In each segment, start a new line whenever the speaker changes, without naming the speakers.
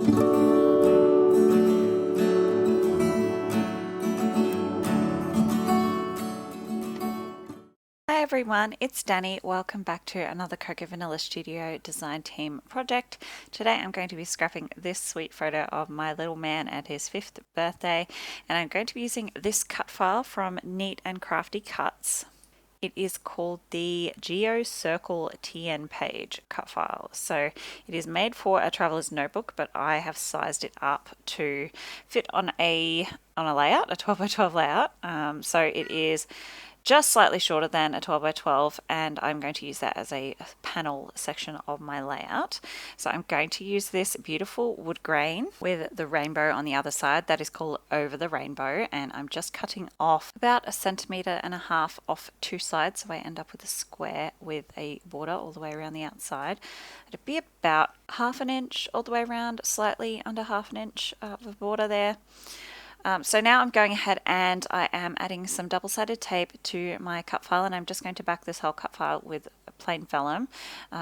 Hi everyone, it's Danny. Welcome back to another Cocoa Vanilla Studio design team project. Today I'm going to be scrapping this sweet photo of my little man at his 5th birthday, and I'm going to be using this cut file from Neat and Crafty Cuts. It is called the Geo Circle TN page cut file. So it is made for a traveler's notebook, but I have sized it up to fit on a layout, a 12 by 12 layout. So it is just slightly shorter than a 12 by 12, and I'm going to use that as a panel section of my layout. So I'm going to use this beautiful wood grain with the rainbow on the other side. That is called Over the Rainbow, and I'm just cutting off about 1.5 centimeters off two sides, so I end up with a square with a border all the way around the outside. It'd be about 1/2 inch all the way around, slightly under 1/2 inch of a border there. So now I'm going ahead and I am adding some double-sided tape to my cut file, and I'm just going to back this whole cut file with plain vellum.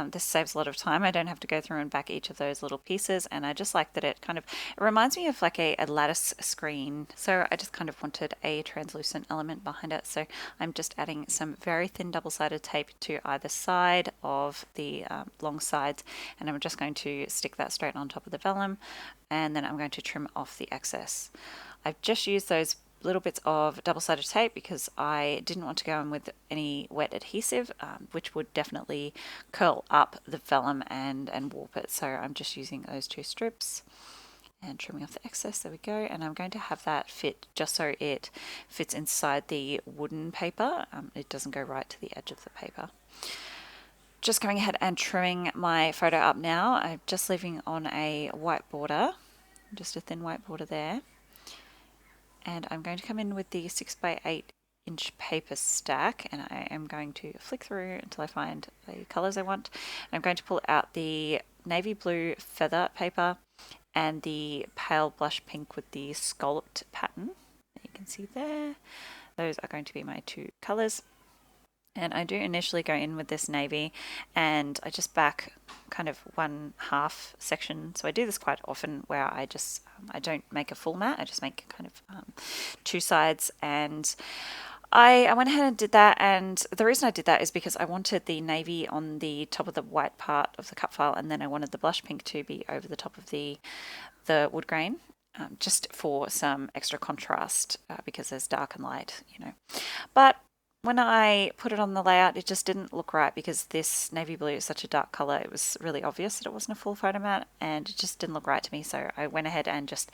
This saves a lot of time. I don't have to go through and back each of those little pieces, and I just like that it reminds me of like a lattice screen. So I just kind of wanted a translucent element behind it. So I'm just adding some very thin double-sided tape to either side of the long sides, and I'm just going to stick that straight on top of the vellum, and then I'm going to trim off the excess. I've just used those little bits of double-sided tape because I didn't want to go in with any wet adhesive, which would definitely curl up the vellum and warp it. So I'm just using those 2 strips and trimming off the excess. There we go. And I'm going to have that fit just so it fits inside the wooden paper. It doesn't go right to the edge of the paper. Just going ahead and trimming my photo up now. I'm just leaving on a white border, just a thin white border there. And I'm going to come in with the 6 by 8 inch paper stack, and I am going to flick through until I find the colors I want. I'm going to pull out the navy blue feather paper and the pale blush pink with the scalloped pattern that you can see there. Those are going to be my 2 colors. And I do initially go in with this navy, and I just back kind of 1/2 section. So I do this quite often where I just, I don't make a full mat, I just make kind of 2 sides. And I went ahead and did that, and the reason I did that is because I wanted the navy on the top of the white part of the cut file, and then I wanted the blush pink to be over the top of the wood grain. Just for some extra contrast, because there's dark and light, you know. But when I put it on the layout, it just didn't look right because this navy blue is such a dark color. It was really obvious that it wasn't a full photo mat, and it just didn't look right to me. So I went ahead and just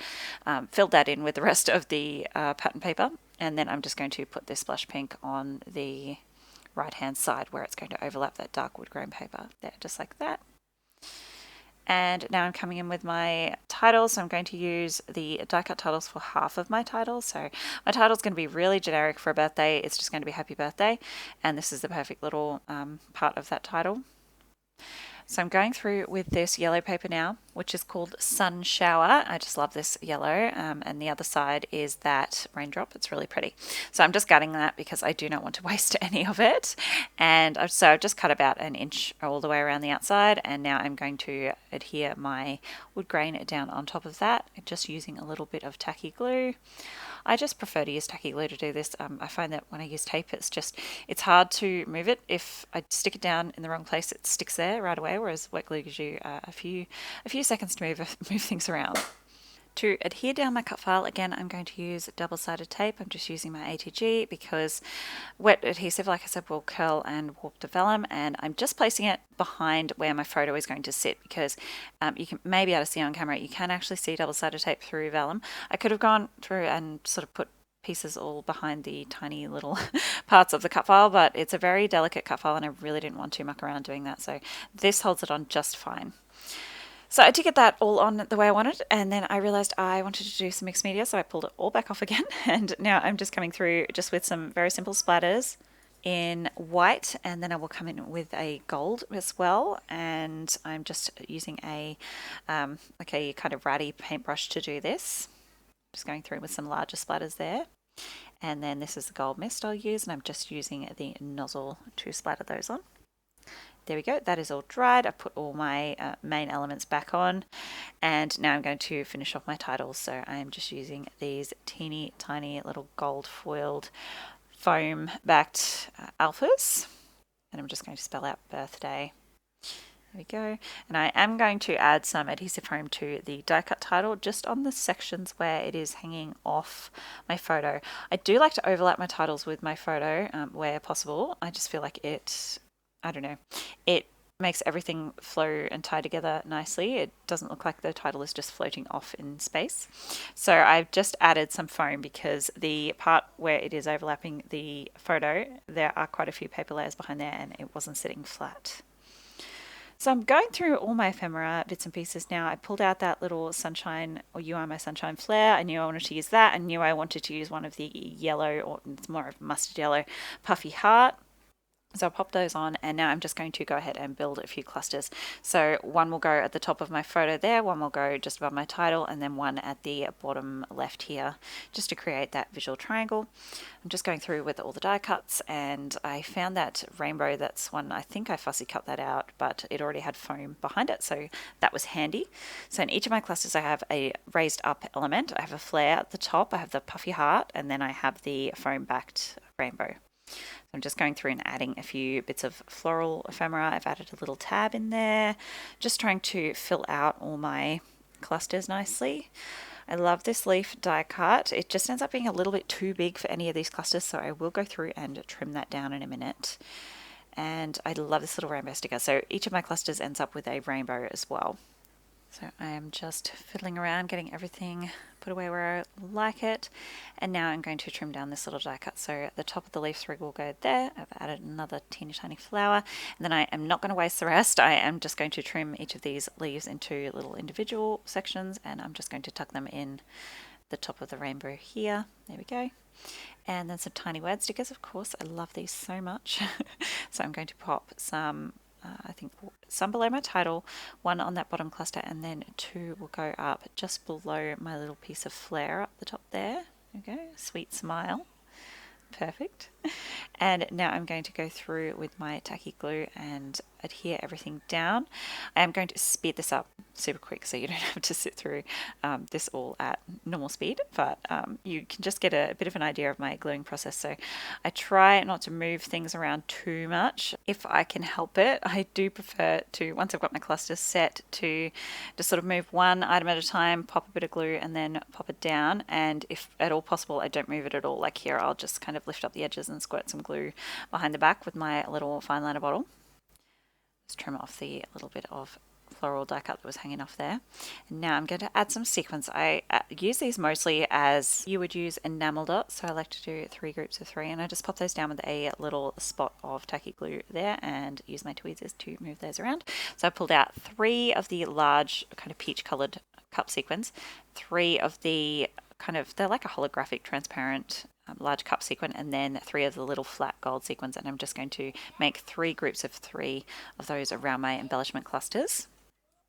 filled that in with the rest of the pattern paper. And then I'm just going to put this blush pink on the right-hand side where it's going to overlap that dark wood grain paper there, just like that. And now I'm coming in with my titles. So I'm going to use the die cut titles for half of my titles. So my title is going to be really generic for a birthday. It's just going to be happy birthday. And this is the perfect little part of that title. So I'm going through with this yellow paper now, which is called Sun Shower. I just love this yellow. And the other side is that raindrop. It's really pretty. So I'm just gutting that because I do not want to waste any of it. And so I've just cut about 1 inch all the way around the outside. And now I'm going to adhere my wood grain down on top of that, just using a little bit of tacky glue. I just prefer to use tacky glue to do this. I find that when I use tape, it's hard to move it. If I stick it down in the wrong place, it sticks there right away, whereas wet glue gives you a few seconds to move things around. To adhere down my cut file, again, I'm going to use double-sided tape. I'm just using my ATG because wet adhesive, like I said, will curl and warp the vellum, and I'm just placing it behind where my photo is going to sit because you can maybe able to see on camera, you can actually see double-sided tape through vellum. I could have gone through and sort of put pieces all behind the tiny little parts of the cut file, but it's a very delicate cut file and I really didn't want to muck around doing that, so this holds it on just fine. So I did get that all on the way I wanted, and then I realized I wanted to do some mixed media, so I pulled it all back off again, and now I'm just coming through just with some very simple splatters in white, and then I will come in with a gold as well, and I'm just using a like a kind of ratty paintbrush to do this. Just going through with some larger splatters there. And then this is the gold mist I'll use, and I'm just using the nozzle to splatter those on. there we go, that is all dried. I've put all my main elements back on, and now I'm going to finish off my titles. So I am just using these teeny tiny little gold foiled foam backed alphas, and I'm just going to spell out birthday. There we go. And I am going to add some adhesive foam to the die cut title just on the sections where it is hanging off my photo. I do like to overlap my titles with my photo where possible. I just feel like I don't know, it makes everything flow and tie together nicely. It doesn't look like the title is just floating off in space. So I've just added some foam because the part where it is overlapping the photo, there are quite a few paper layers behind there and it wasn't sitting flat. So I'm going through all my ephemera bits and pieces now. I pulled out that little sunshine, or You Are My Sunshine flare. I knew I wanted to use that. I knew I wanted to use one of the yellow, or it's more of mustard yellow, puffy heart. So I'll pop those on, and now I'm just going to go ahead and build a few clusters. So one will go at the top of my photo there, one will go just above my title, and then one at the bottom left here, just to create that visual triangle. I'm just going through with all the die cuts, and I found that rainbow. That's one, I think I fussy cut that out, but it already had foam behind it, so that was handy. So in each of my clusters I have a raised up element. I have a flare at the top, I have the puffy heart, and then I have the foam backed rainbow. I'm just going through and adding a few bits of floral ephemera. I've added a little tab in there, just trying to fill out all my clusters nicely. I love this leaf die cut. It just ends up being a little bit too big for any of these clusters, so I will go through and trim that down in a minute. And I love this little rainbow sticker. So each of my clusters ends up with a rainbow as well. So I am just fiddling around, getting everything put away where I like it. And now I'm going to trim down this little die cut. So the top of the leaf sprig will go there. I've added another teeny tiny flower. And then I am not going to waste the rest. I am just going to trim each of these leaves into little individual sections. And I'm just going to tuck them in the top of the rainbow here. There we go. And then some tiny word stickers, of course. I love these so much. So I'm going to pop some I think some below my title, one on that bottom cluster, and then two will go up just below my little piece of flare up the top there. Okay, sweet smile. Perfect. And now I'm going to go through with my tacky glue and adhere everything down. I am going to speed this up super quick so you don't have to sit through this all at normal speed, but you can just get a bit of an idea of my gluing process. So I try not to move things around too much if I can help it. I do prefer to, once I've got my clusters set, to just sort of move one item at a time, pop a bit of glue and then pop it down. And if at all possible, I don't move it at all. Like here, I'll just kind of lift up the edges and squirt some glue behind the back with my little fine liner bottle. Just trim off the little bit of floral die cut that was hanging off there. And now I'm going to add some sequins. I use these mostly as you would use enamel dots, so I like to do 3 groups of 3, and I just pop those down with a little spot of tacky glue there and use my tweezers to move those around. So I pulled out 3 of the large kind of peach coloured cup sequins, 3 of the kind of, they're like a holographic transparent large cup sequin, and then 3 of the little flat gold sequins, and I'm just going to make 3 groups of 3 of those around my embellishment clusters.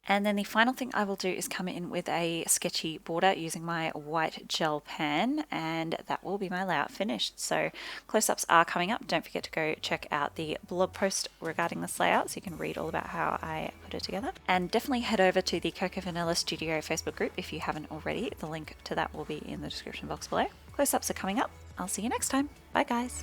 And then the final thing I will do is come in with a sketchy border using my white gel pen, and that will be my layout finished. So close-ups are coming up. Don't forget to go check out the blog post regarding this layout so you can read all about how I put it together. And definitely head over to the Coco Vanilla Studio Facebook group if you haven't already. The link to that will be in the description box below. Close-ups are coming up. I'll see you next time. Bye guys.